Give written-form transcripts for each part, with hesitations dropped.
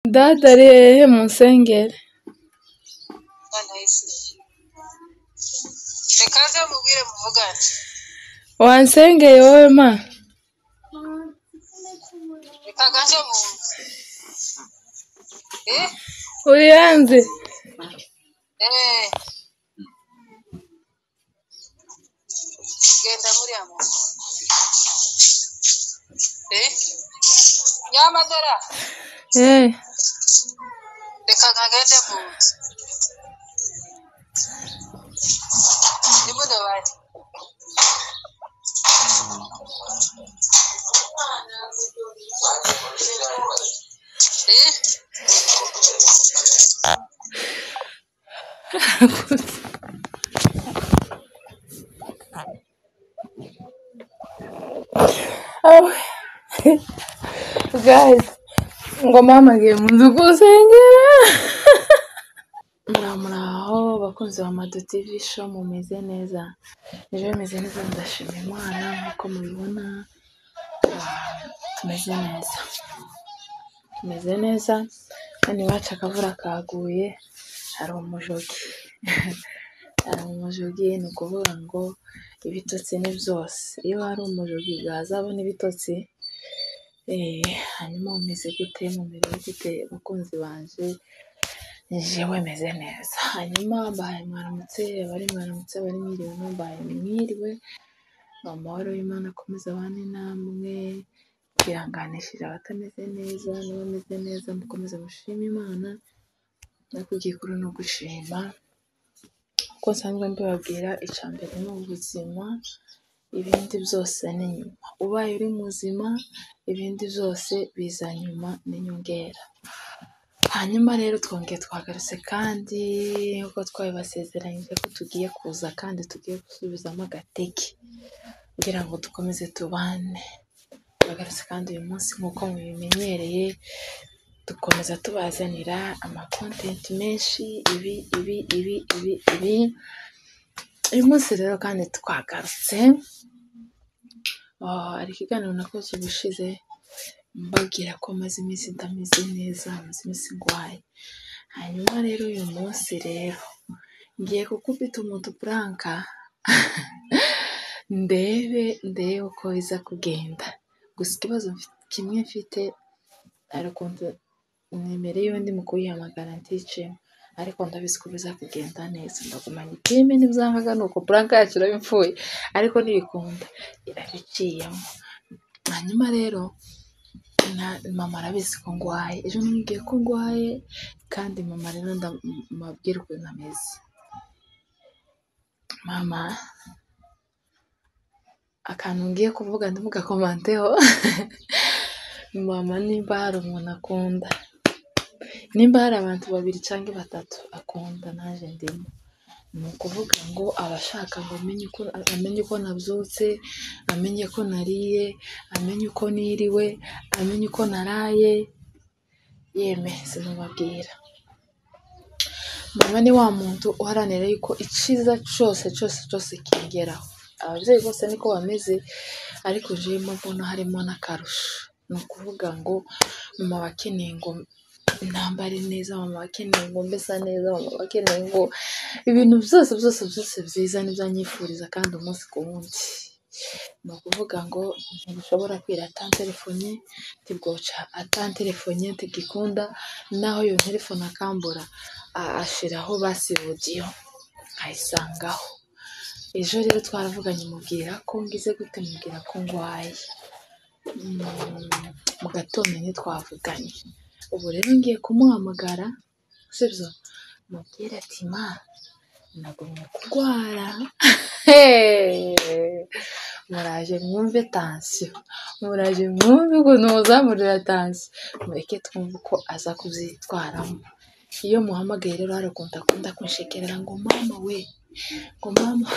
Data ari hehe munsengere? Reka nze mubwire muvugane. Wansengeye wowe ma? Reka nze mumve. Uri hanze? Genda muri amo. Nyamadora. Reka ngende mumve. Nibuno bari. Guys, ngo mama agiye mu nzu gusengera. Muraho bakunzi ba Mado TV show, mumeze neza? Ejo meze neza, ndashima Imana nkuko mubibona. Tumeze neza kandi iwacu akavura kaguye, hari umujogi ni ukuvuga ngo ibitotsi ni byose. Iyo hari umujogi bwazabona ibitotsi. Hanyuma umeze gute, mumeze gute bakunzi banje? Jewe meze neza. Hanyuma mbahaye mwaramutse, abari mwiriwe, mbahaye mwiriwe. Amahoro y'Imana akomeza abane namwe, kwihanganishije abatameze neza n'abameze neza, mukomeze mushima Imana. Ariko igikuru ni ugushima. Uko nsanzwe mbibabwira, icya mbere ni ubuzima, ibindi byose ni nyuma. Ubaye uri muzima, ibindi byose biza nyuma n'inyongera. Hanyuma rero twongeye twagarutse kandi nk'uko twabibasezeranyije ko tugiye kuza kandi tugiye gusubizamo agateke kugira ngo dukomeze tubane. Twagarutse kandi uyu munsi nk'uko mubimenyereye, dukomeza tubazanira amakontenti menshi, ibi. Uyu munsi rero kandi twagarutse, hari ikiganiro nakoze ubushize mbabwira ko maze iminsi ndameze neza, maze iminsi ngwaye. Hanyuma rero uyu munsi rero ngiye kukubita umuntu puranka ndebe uko biza kugenda. Gusa ikibazo kimwe mfite, ariko nimero y'undi mu kuyihamagara nticemo, ariko ndabizi ko biza kugenda neza. Ndagumanye itime, nibyangaga nuko puranka yacu irabipfuye, ariko nibikunda irabiciyemo. Hanyuma rero mama arabizi ko ngwaye. Ejo namubwiye ko ngwaye, kandi mama rero ndamubwira ukuntu ameze. Mama, akantu ngiye kuvuga ntimugakomanteho. Mama nimba hari umuntu akunda, nimba hari abantu 2 cyangwa 3 akunda, naje ndimo. Ni ukuvuga ngo abashaka ngo amenye uko nabyutse, amenye ko nariye, amenye uko niriwe, amenye uko naraye, yeme sinubabwira. Mama ni wa muntu uharanira yuko icyiza cyose kingeraho. Ababyeyi bose niko bameze, ariko jewe mbona harimo n'akarusho. Ni ukuvuga ngo mama bakeneye ngo ntambare neza, mama bakeneye ngo mbesa neza, mama bakeneye ngo ibintu byose byiza nibyo anyifuriza, kandi umunsi ku wundi. Ni ukuvuga ngo ntibishobora kwira atantelefone, ntibwoca atantelefone, ntigikunda naho iyo telefone akambura ashiraho basi audio nkayisangaho. Ejo rero twaravuganye, mubwira ko ngize gute, mubwira ko ngwaye. Mu gatondo ntitwavuganye. Ubu rero ngiye kumuhamagara, sibyo, mubwira ati ma, nagumye kurwara. Muraje mwumve tension, muraje mwumve ukuntu muzamurira tension, mureke twumve uko aza kubyitwaramo. Iyo muhamagaye rero hari ukuntu akunda kunshekerera ngo mama we, ngo mama.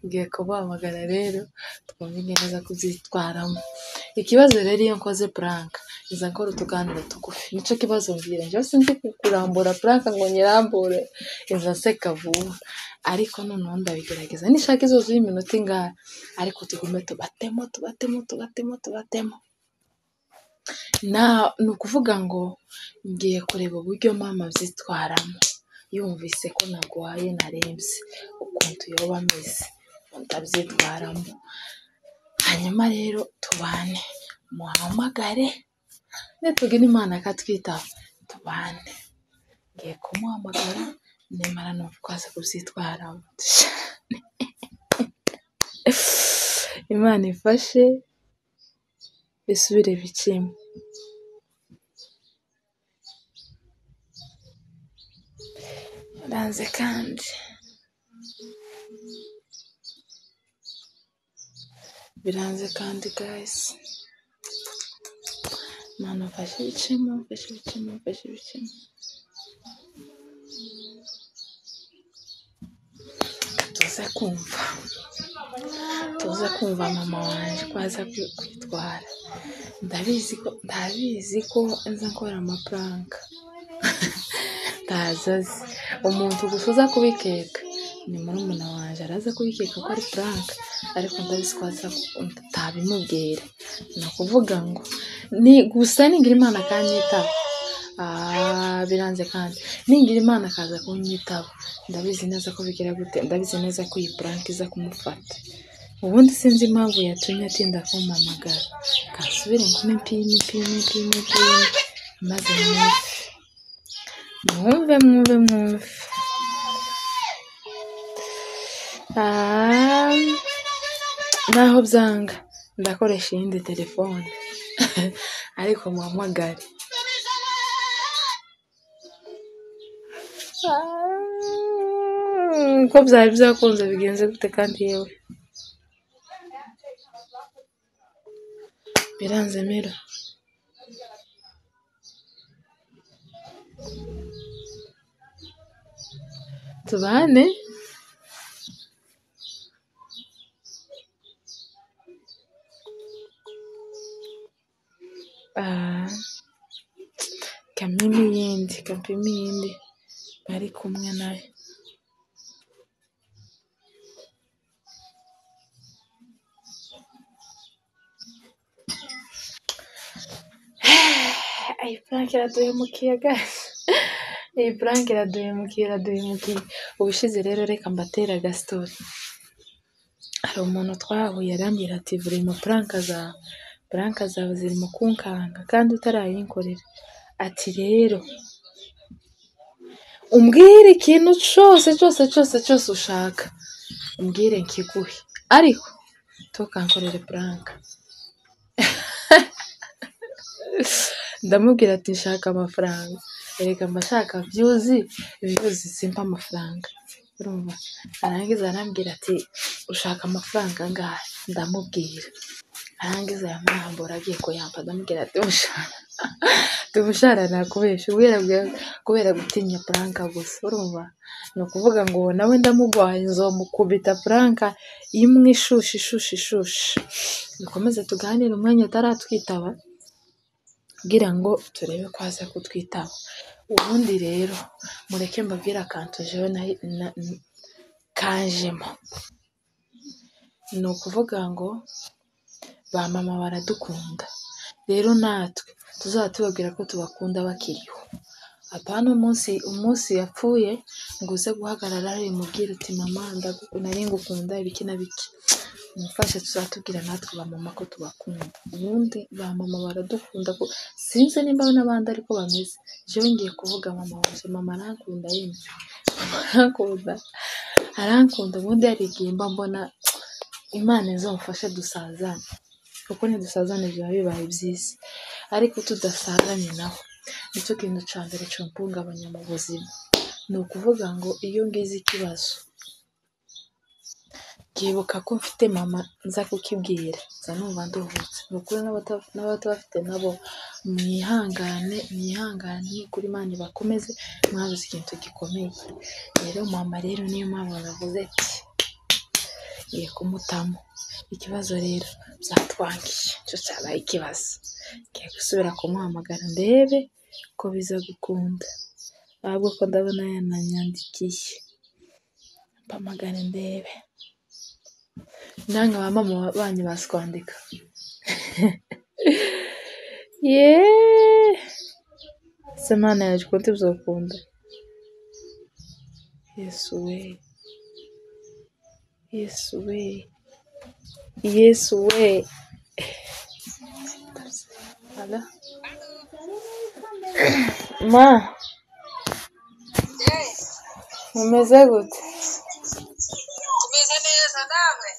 Ngiye kumuhamagara rero twumve neza kubyitwaramo. Ikibazo rero iyo nkoze puranka, iza nkora utuganiro tugufi. Nicyo kibazo mbwira, njyewe sinzi kurambura puranka ngo nyirambure, iza nseka vuba. Ariko noneho ndabigerageza, nishaka izozo y'iminota ingahe, ariko tugume tubatemo. ni ukuvuga ngo ngiye kureba uburyo mama abyitwaramo yumvise ko narwaye narembye ukuntu yoba ameze ndabyitwaramo, hanyuma rero tubane muhamagare nitugira Imana akatwitaho tubane. Ngiye kumuhamagara nimara numva ko aza kubyitwaramo. Imana ifashe bisubire bicemo. Biranze kandi guys, Imana ifashe bicemo. tuza kumva mama wanje ko aza kwitwara. ndabizi ko nza nkora amapranka tazazi umuntu gusa uza kubikeka ni murumuna wanje, araza kubikeka ko ari prank, ariko ndabizi ko atabimubwira. Ni ukuvuga ngo ni gusa ningira Imana akanyitaho, biranze kandi ningira Imana akaza kunyitaho, ndabizi neza ko bigira gute, ndabizi neza ko iyi prank iza kumufata. Ubundi sinzi impamvu yatumye atinda kumpamagara, kasubire ngo mpime maze mwumve. Naho byanga ndakoresha iyindi telefone ariko muhamagare. Ko byari byakunze bigenze gute kandi yewe biranze mero. Tubane kampimi iyindi bari kumwe nayo. Iyi prank iraduhemukiye guys, iyi prank iraduhemukiye. Ubushize rero reka mbatera agastory. Hari umuntu twahuye arambwira ati vrema prank zawe zirimo kunkanga kandi utarayinkorera. Ati rero umbwire ikintu cyose ushaka, umbwire nkiguhe, ariko tukankorere prank. Ndamubwira ati nshaka amafaranga. Erega mbashaka views simpa amafaranga. Urumva? Arangiza arambwira ati ushaka amafaranga angahe? Ndamubwira. Arangiza yamwambura agiye kuyampa, ndamubwira ati umushahara nakubesha kubera gutinya prank gusa. Urumva? Ni ukuvuga ngo nawe ndamugwaye nzomukubita prank imwe ishushe. Dukomeze tuganire umwanya ataratwitaba kugira ngo turebe ko aza kutwitaba. Ubundi rero mureke mbabwira akantu jewe kanjemo. Ni ukuvuga ngo ba mama baradukunda, rero natwe tuzaba tubabwira ko tubakunda bakiriho. Apana umunsi yapfuye ngo uze guhagarara mubwire uti mama nari ngukunda ibiki na biki. Mufashe tuzatubwira natwe ba mama ko tubakunda. Ubundi ba mama baradukunda ko sinzi nimba n'abandi ariko bameze. Jewe ngiye kuvuga mama wanje, mama arankunda yemwe. Arankunda ubundi yarigiye mba mbona Imana izomfashe dusazane, kuko nidusazane biba bibaye byiza, ariko tudasazanye naho nicyo kintu ca mbere compungabanya mu buzima. Ni ukuvuga ngo iyo ngize ikibazo nkibuka ko mfite mama nza kukibwira, nza numva nduhutse. Ni ukuri n'abatabafite nabo mwihangane kuri Imana ibakomeze, mwabuze ikintu gikomeye. Rero mama rero niyo mpamvu navuze ati ngiye kumutamo. Ikibazo rero byatwangiye, cyo cyabaye ikibazo. Ngiye gusubira kumuhamagara ndebe ko biza gukunda, ahubwo ko ndabona yananyandikiye. Mpamagare ndebe. Nanga ba mama banyu basi kwandika. Yeah. Semana yaje konti bizokunda. Yesu we. Yesu we. Yesu we. Ala. Ma, umeze gute? Tumeze neza nawe?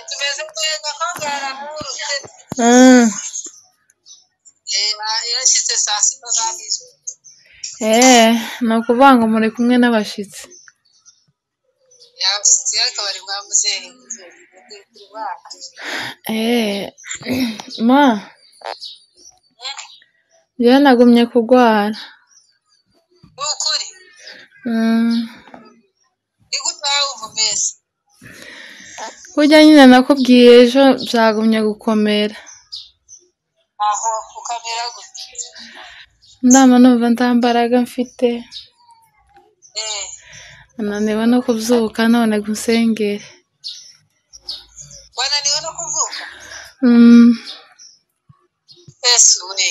Tumeze neza kangara murute. Yashyize saa sita z'ijoro. Ni ukuvuga ngo muri kumwe n'abashitsi. Yabashitsi ariko bari bwa muzehe. Ma, njyewe nagumye kurwara. Ni ukuri? Ni gute wumva umeze? Burya nyine nakubwiye ejo byagumye gukomera. Aho ukamera gute? Ndama numva nta mbaraga mfite. Ananiwe no kubyuka none gusengera. Wananiwe no kuvuka? Yesu we.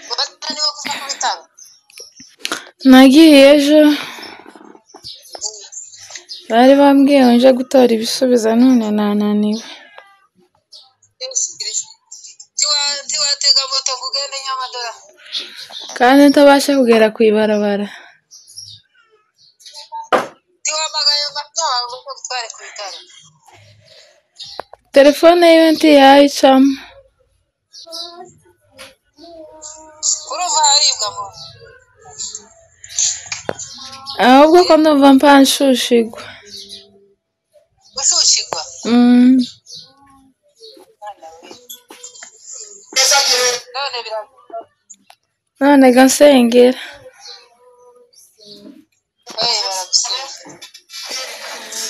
Wananiwe kuva ku bitaro? Nagiye ejo. Bari bambwiye ngo nje gutora ibisubizo none nananiwe. Ntiwatega moto ngo ugende Nyamadora? Kandi ntabasha kugera ku ibarabara. Ntiwamagaye mama wawe ngo gutware ku bitaro? Telefone yiwe ntiyayicamo. Urumva haribwa mu? Ahubwo ko ndumva mpanshushigwa. Ushushigwa? None gasengera. Baragusengera.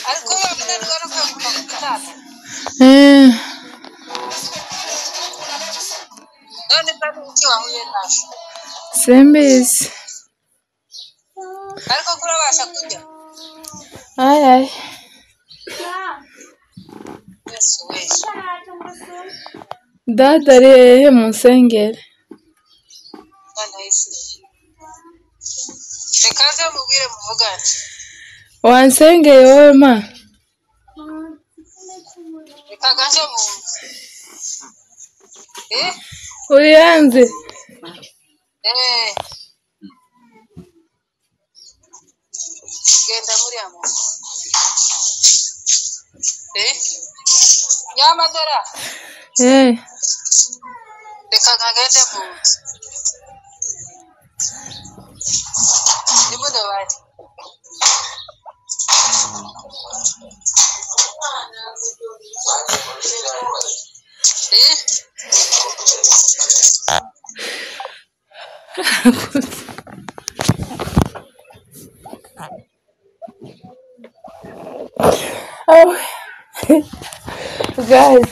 Ariko wananirwa no kweguka ku bitaro? None kandi iki wahuye nasho? Simbizi. Ariko kurabasha kujya? Ay. Yesu we. Dada ari hehe mu nsengero? Reka nze mubwire muvugane. Wansengeye wowe ma? Reka nje mu nzu. Uri hanze? Genda muri amo. Nyamadora? Reka ngende mu nzu. Nibuno bari. Guys,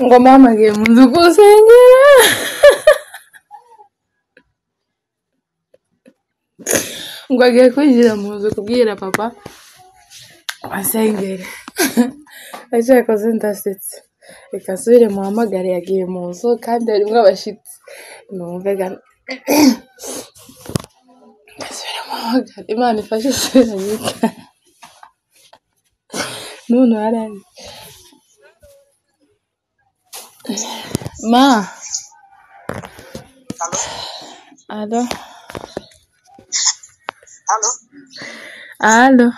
ngo mama agiye mu nzu gusengera. Ngo agiye kwinjira mu nzu kubwira papa asengere. Ejo yakoze ndasetse. Reka nsubire muhamagare, yagiye mu nzu kandi harimo abashitsi. Numvega nsubire muhamagare, Imana ifashe isubira nyita. None haraye. Ma. Allo. Allo.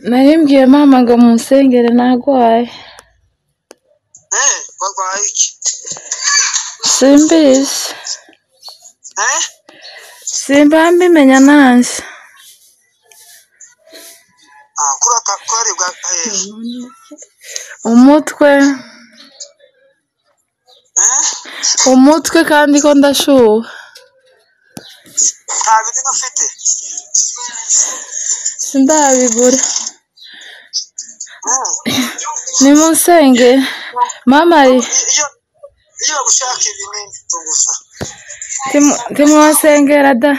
Narimbwiye mama ngo munsengere nagwaye. Wagwaye iki? Simbizi. Simba mbimenya nanje. Kurata kwaribwa umutwe kandi ko ndashuha. Nta bintu ufite? Sindabigura. Nimunsenge mama ari iyo gushaka ibinini tugusa. Timwonsengera da.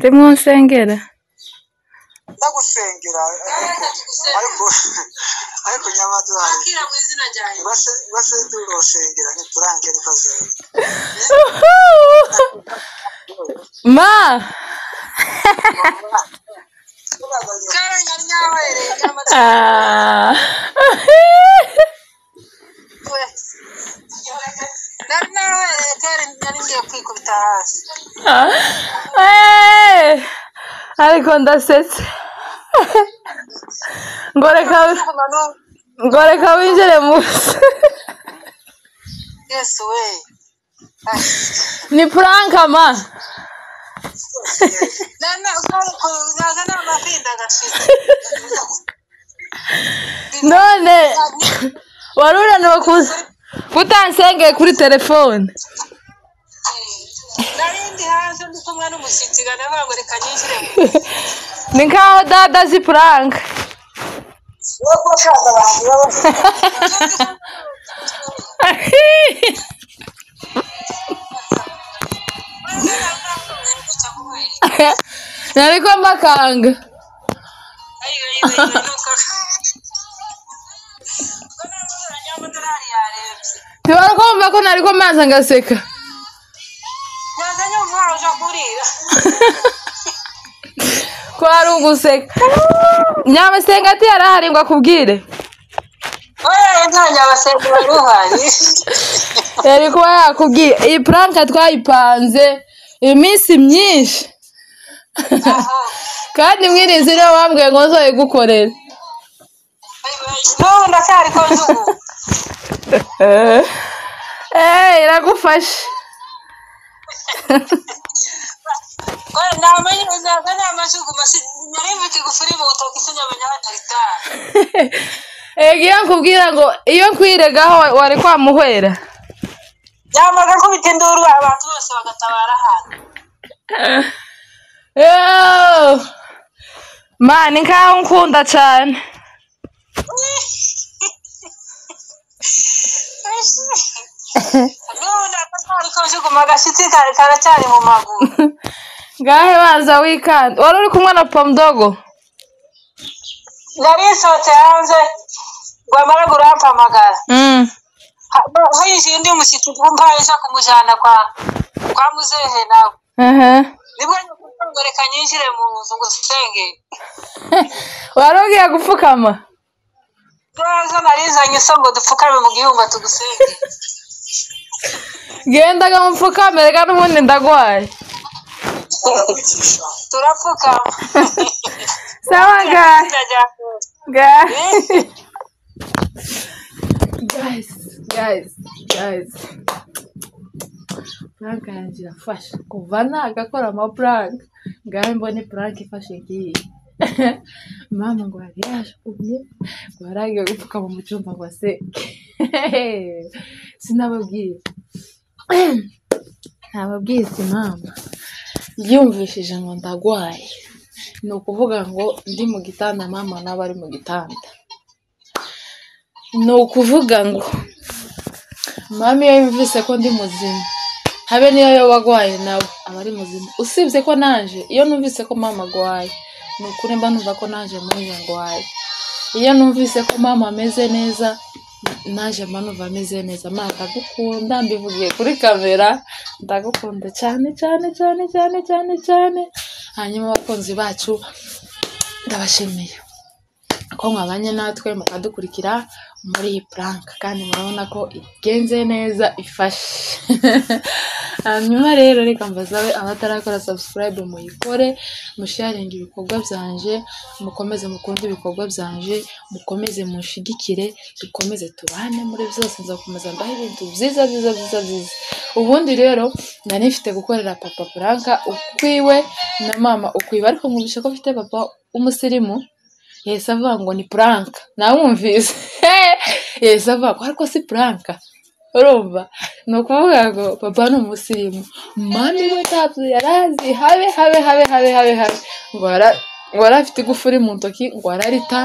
Timwonsengera. ndagusengera ariko nyamadwari akira mu izina ryawe base turosengera ntiturange nikoze ma karanga nyawe nawe kare nari ngiye kwikubita hasi ariko ndasetse ngoreka winjire musi yesu we ni pranka ma none waruraniwe kutansengeye kuri telefone narindi hanze ndi kumwe n'umushyitsi ganavuga reka nyinjire ni nkaho dada zi pranka nariko mbakanga ntibarakumva ko nariko maza ngaseka ko ari uguseka nyabasenga ati yarahari ngo akubwire nta nyabasenga wari uhari yari kuba yakubwiye iyi pranka twayipanze iminsi myinshi kandi mwirinzi niwe wambwiye ngo nzoyigukorere n'ubu ndacyari ko njugu iragufashe iyo nkubwira ngo iyo nkwiregaho wari kwamuhwera yamaga nkubita induru abantu bose bagatabara hano mani nkaho nkunda cyane karacyari mu maguru ngahe baza wikanda wari uri kumwe na pomdogo nari nsohotse hanze ngo amara gurampamagara hayinjiye undi mushyitsi mpaye nja kumujyana kwa muzehe nawe nibwo ngo reka nyinjire mu nzu ngo usenge wari ugiye gupfukama neza narizanye so ngo dupfukame mu gihumba tugusenge gendaga mupfukame reka n'ubundi ndagwaye turapfukama sawa guys prank yanjye irafasha kuva nagakora amaprank ngahe mbone prank ifashe ngiyi mama ngo yari yashumye ngo yaragiye gupfukama mu cyumba ngo aseke sinababwiye ntababwiye si mama yumvishije ngo ndagwaye ni ukuvuga ngo ndi mu gitanda mama nawe ari mu gitanda ni ukuvuga ngo mama iyo yumvise ko ndi muzima habe niyo yo wagwaye nawe aba ari muzima usibye ko naje iyo numvise ko mama agwaye ni ukuri mba numva ko naje muri ngwaye iyo numvise ko mama ameze neza naje mba numva ameze neza mama ndagukunda mbivugiye kuri kamera ndagukunda cyane hanyuma abakunzi bacu ndabashimiye ko mwabanye natwe mukadukurikira muri iyi prank kandi murabona ko igenze neza ifashe hanyuma rero reka mbazabe abatarakora subscribe muyikore musharinga ibikorwa byanje mukomeze mukunde ibikorwa byanje mukomeze mushigikire dukomeze tubane muri byose nzakomeza ndaho ibintu byiza ubundi rero nari mfite gukorera papa prank ukwiwe na mama ukwiwe ariko mwumvishe ko mfite papa umusirimu yesa avuga ngo ni prank nawumvise yesa avuga ko ariko si prank urumva ni ukuvuga ngo papa ni umusirimu mami we ntabwo yarazi habe ngo ngo yari afite igufuri mu ntoki ngo ararita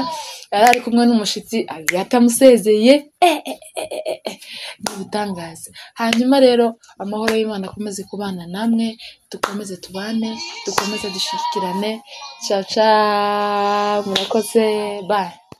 yari ari kumwe n'umushitsi agiye atamusezeye n'ibitangaza. Hanyuma rero amahoro y'Imana akomeze kubana namwe, dukomeze tubane, dukomeze dushikirane. Ciao ciao, murakoze, bye.